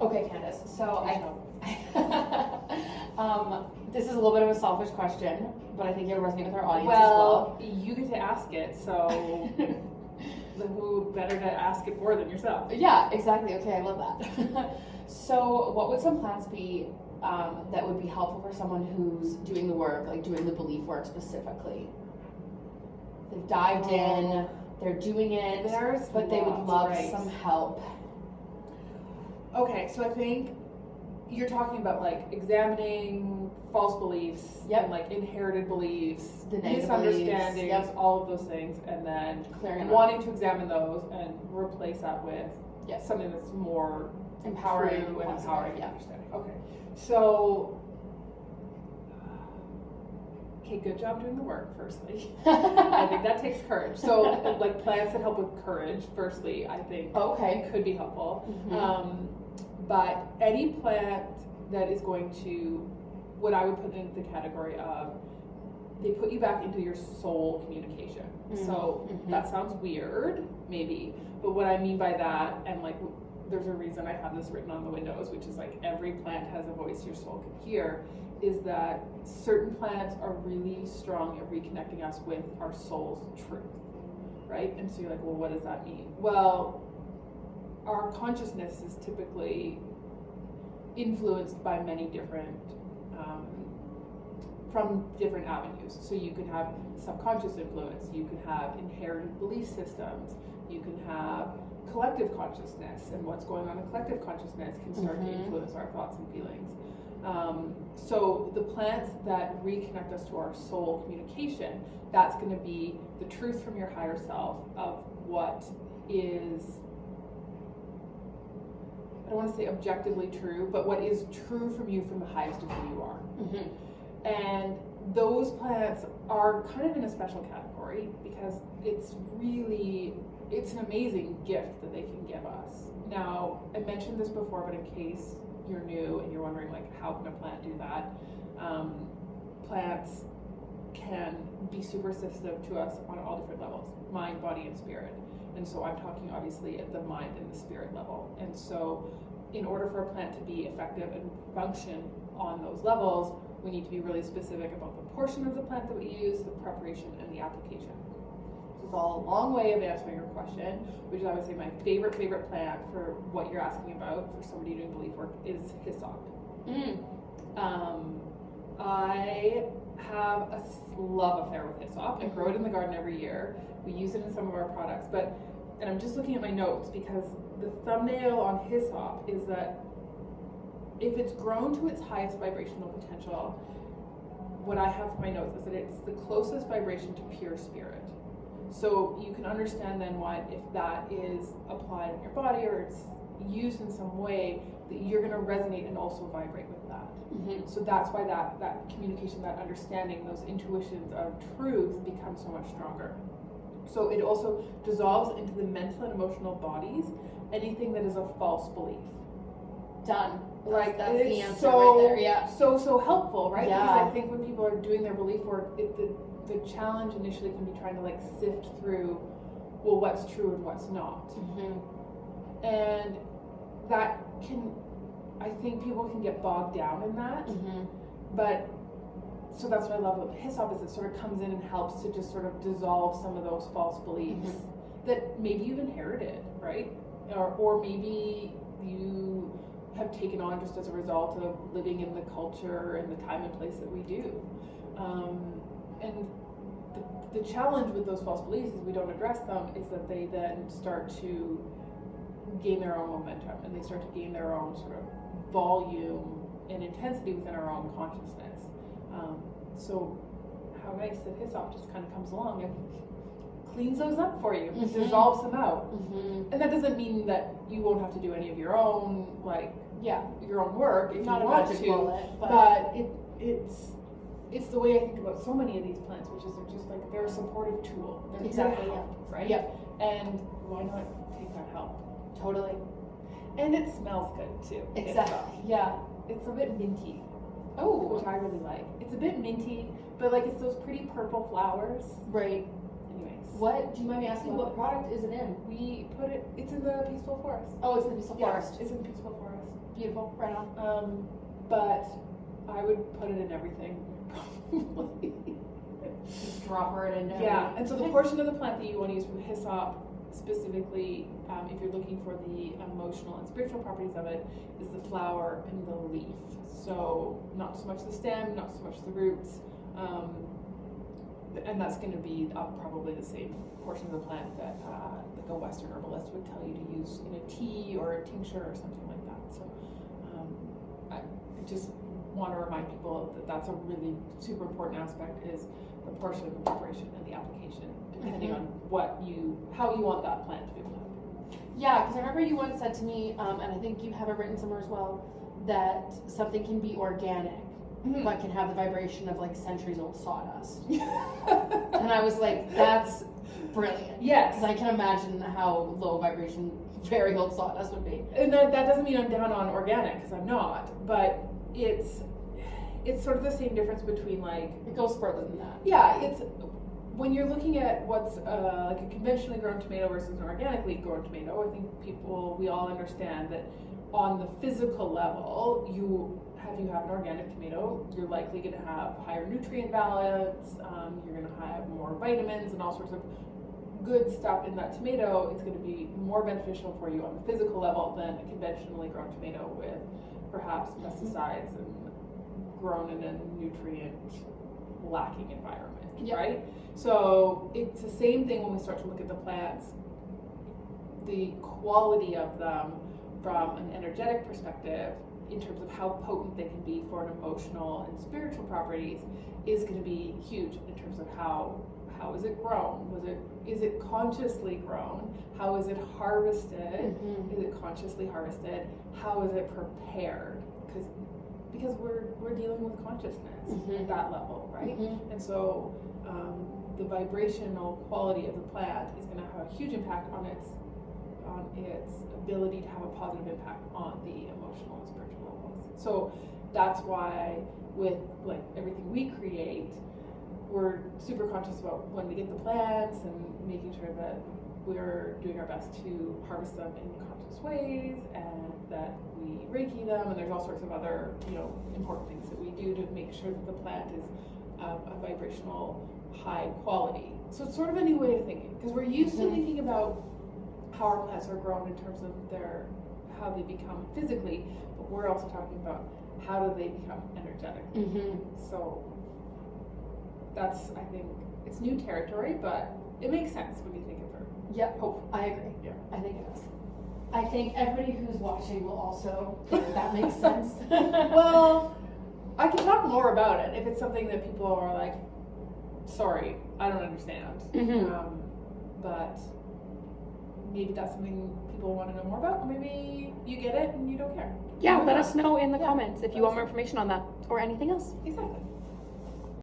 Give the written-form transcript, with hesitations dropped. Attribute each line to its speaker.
Speaker 1: Okay, Candace. So this is a little bit of a selfish question, but I think it'll resonate with our audience as well.
Speaker 2: You get to ask it, so who better to ask it for than yourself?
Speaker 1: Yeah, exactly. Okay, I love that. So what would some plants be that would be helpful for someone who's doing the work, like doing the belief work specifically? They've dived in, they're doing it, but they would love some help.
Speaker 2: Okay, so I think you're talking about like examining false beliefs and like inherited beliefs,
Speaker 1: the
Speaker 2: misunderstandings, all of those things, and then wanting to examine those and replace that with something that's more
Speaker 1: empowering
Speaker 2: and empowering understanding. Okay, so good job doing the work, firstly. I think that takes courage. So like plants that help with courage, firstly, I think could be helpful. Mm-hmm. But any plant that is going to, what I would put into the category of, they put you back into your soul communication. Mm-hmm. So that sounds weird, maybe, but what I mean by that, and like there's a reason I have this written on the windows, which is like every plant has a voice your soul can hear, is that certain plants are really strong at reconnecting us with our soul's truth, right? And so you're like, well, what does that mean? Well, our consciousness is typically influenced by many different, from different avenues. So you can have subconscious influence, you can have inherited belief systems, you can have collective consciousness, and what's going on in collective consciousness can start to influence our thoughts and feelings. So the plants that reconnect us to our soul communication, that's going to be the truth from your higher self of what is, I don't want to say objectively true, but what is true from you from the highest of who you are. Mm-hmm. And those plants are kind of in a special category because it's an amazing gift that they can give us. Now, I mentioned this before, but in case you're new and you're wondering, like, how can a plant do that? Plants can be super assistive to us on all different levels, mind, body, and spirit. And so I'm talking obviously at the mind and the spirit level. And so in order for a plant to be effective and function on those levels, we need to be really specific about the portion of the plant that we use, the preparation, and the application. This is all a long way of answering your question, which is, I would say, my favorite plant for what you're asking about for somebody doing belief work is hyssop. I have a love affair with hyssop. I grow it in the garden every year. We use it in some of our products, and I'm just looking at my notes because the thumbnail on hyssop is that if it's grown to its highest vibrational potential, what I have for my notes is that it's the closest vibration to pure spirit. So you can understand then why, if that is applied in your body or it's used in some way, that you're going to resonate and also vibrate with that. Mm-hmm. So that's why that communication, that understanding, those intuitions of truth become so much stronger. So it also dissolves into the mental and emotional bodies anything that is a false belief.
Speaker 1: Done.
Speaker 2: Like
Speaker 1: that's the answer right there. Yeah.
Speaker 2: So helpful, right?
Speaker 1: Yeah.
Speaker 2: Because I think when people are doing their belief work, the challenge initially can be trying to like sift through, well, what's true and what's not. Mm-hmm. And that can, I think people can get bogged down in that. Mm-hmm. But so that's what I love about hyssop, is it sort of comes in and helps to just sort of dissolve some of those false beliefs that maybe you've inherited, right? Or maybe you have taken on just as a result of living in the culture and the time and place that we do. And the challenge with those false beliefs, is we don't address them, is that they then start to gain their own momentum, and they start to gain their own sort of volume and intensity within our own consciousness. So how nice that hyssop just kind of comes along and cleans those up for you, dissolves them out. Mm-hmm. And that doesn't mean that you won't have to do any of your own, your own work if
Speaker 1: not
Speaker 2: you want to. But it's the way I think about so many of these plants, which is they're a supportive tool. They're
Speaker 1: exactly,
Speaker 2: here to help, right?
Speaker 1: Yep.
Speaker 2: And why not take that help?
Speaker 1: Totally.
Speaker 2: And it smells good too.
Speaker 1: Exactly. Yeah.
Speaker 2: It's a bit minty.
Speaker 1: Oh.
Speaker 2: Which I really like. It's a bit minty, but like it's those pretty purple flowers.
Speaker 1: Right.
Speaker 2: Anyways.
Speaker 1: What, do you mind me asking, what product is it in?
Speaker 2: We put it, it's in the Peaceful Forest.
Speaker 1: Oh, it's in the Peaceful Forest.
Speaker 2: It's in the Peaceful Forest.
Speaker 1: Beautiful, right on.
Speaker 2: But I would put it in everything, probably.
Speaker 1: Just drop her in there.
Speaker 2: Yeah, and so the portion of the plant that you want to use for the hyssop, specifically, if you're looking for the emotional and spiritual properties of it, is the flower and the leaf. So not so much the stem, not so much the roots, and that's going to be probably the same portion of the plant that like a Western herbalist would tell you to use in a tea or a tincture or something like that. So I just want to remind people that that's a really super important aspect, is the portion of the preparation and the application, depending on how you want that plant to be applied.
Speaker 1: Yeah, because I remember you once said to me, and I think you have it written somewhere as well, that something can be organic, but can have the vibration of like centuries-old sawdust. And I was like, that's brilliant.
Speaker 2: Yes.
Speaker 1: Because I can imagine how low vibration very old sawdust would be.
Speaker 2: And that doesn't mean I'm down on organic, because I'm not, but it's sort of the same difference between like...
Speaker 1: It goes further than that.
Speaker 2: Yeah, it's... When you're looking at what's like a conventionally grown tomato versus an organically grown tomato, I think we all understand that on the physical level, if you have an organic tomato, you're likely going to have higher nutrient balance, you're going to have more vitamins and all sorts of good stuff in that tomato. It's going to be more beneficial for you on the physical level than a conventionally grown tomato with perhaps pesticides and grown in a nutrient lacking environment, right? So it's the same thing when we start to look at the plants. The quality of them from an energetic perspective, in terms of how potent they can be for an emotional and spiritual properties, is going to be huge in terms of how is it grown? Is it consciously grown? How is it harvested? Is it consciously harvested? How is it prepared? Because we're dealing with consciousness at that level, right? And so the vibrational quality of the plant is going to have a huge impact on its ability to have a positive impact on the emotional and spiritual levels. So that's why with like everything we create, we're super conscious about when we get the plants and making sure that we're doing our best to harvest them in conscious ways, and that we Reiki them, and there's all sorts of other, important things that we do to make sure that the plant is of a vibrational high quality. So it's sort of a new way of thinking, because we're used to thinking about how our plants are grown in terms of how they become physically, but we're also talking about how do they become energetic. So that's, I think, it's new territory, but it makes sense when you think it through.
Speaker 1: Yep, I agree.
Speaker 2: Yeah.
Speaker 1: I think it does. I think everybody who's watching will also think that makes sense.
Speaker 2: Well, I can talk more about it if it's something that people are like, sorry, I don't understand. But maybe that's something people want to know more about, or maybe you get it and you don't care.
Speaker 3: Yeah, let us know in the comments if you want more information on that or anything else.
Speaker 2: Exactly.